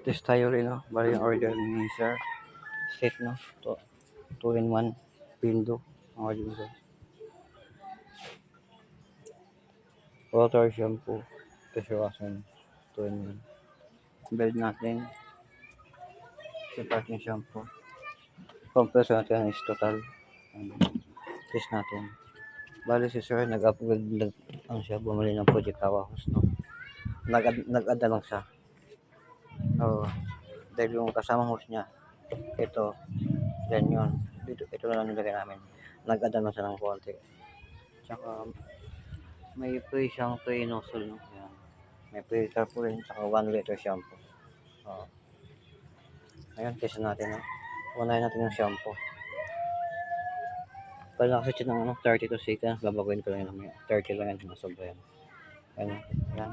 Test tayo rin, no? Bali yung order ni Sir. Set, no? 2-in-1 window. Ang order nito. Water shampoo. Dishwashing. 2-in-1. Belt natin. Sa parting shampoo. Compressor natin is total. Test natin. Bali si Sir, nag-upgrade lang siya. Bumili ng Project Kawahos, no? Nag-add na lang siya. Oo. Dahil yung kasamang hose niya, ito, yan yun. Ito na lang nilagay namin. Nag-add na lang siya ng konti. Tsaka, may free siyang free nozzle, no? Yan. May free carpooling, tsaka 1 liter shampoo. Oo. Ngayon, test natin, no? Unahin natin yung shampoo. Pag nakasit ng 32 seconds, babaguhin ko lang yun. 30 lang yan, masobra yan. Ayan, ayan.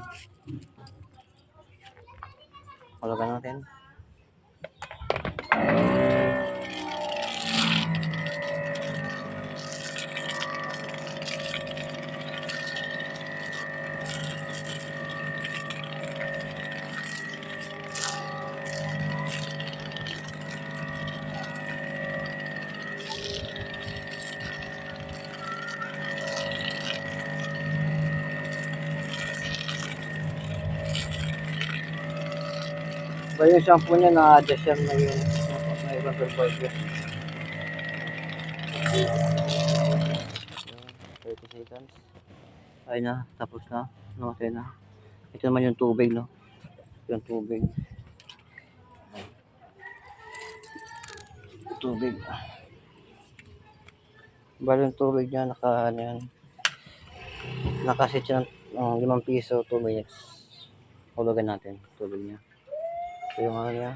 Hulugan natin. So yung shampoo niya na-adjust yan na yung may ibang purpose. 30 seconds. Ay na, tapos na. Okay na. Ito naman yung tubig, no? Yung tubig. Tubig. Bali yung tubig niya, ano yan. Nakasit siya ng 5 piso, 2 minutes. Hulugan natin, tubig niya. So yung ano niya,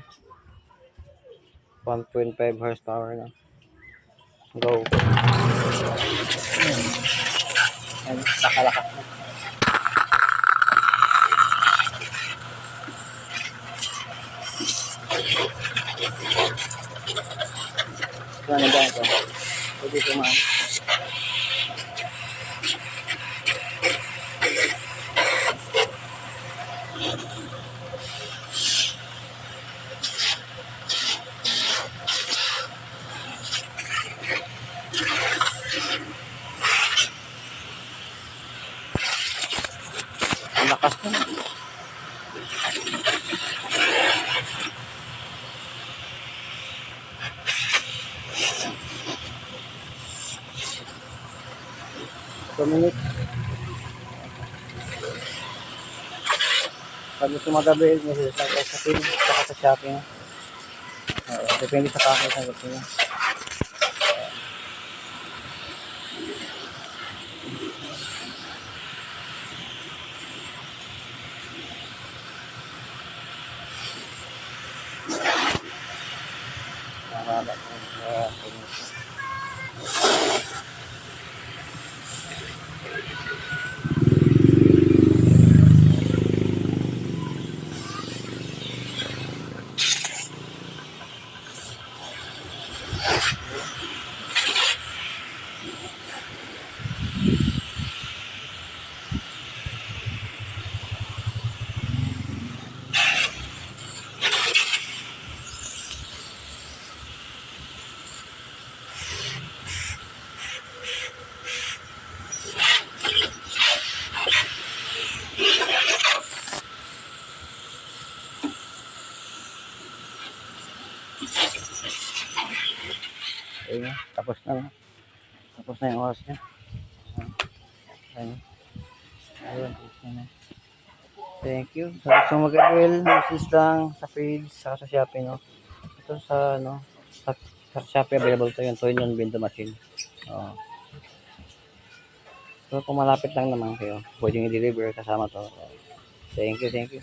1.5 horsepower na. Go. Ayan, nakalakas na. Ito na dyan ito. Pwede tumaan. Ang lakas na. Minutes. Pag gusto magabi, nasa sa pin, saka sa shopping. Depende sa package na gusto niya. Ayun, tapos na. Tapos na yung oras niya. Ayun. Ayun, tapos na. Thank you. Sa gusto mag-avail, message lang sa page, saka sa Shopee, no? Ito sa, ano, sa Shopee available to yung Toy Non Window Machine. Oo. So, kung malapit lang naman kayo, pwede nyo i-deliver kasama to. Thank you, thank you.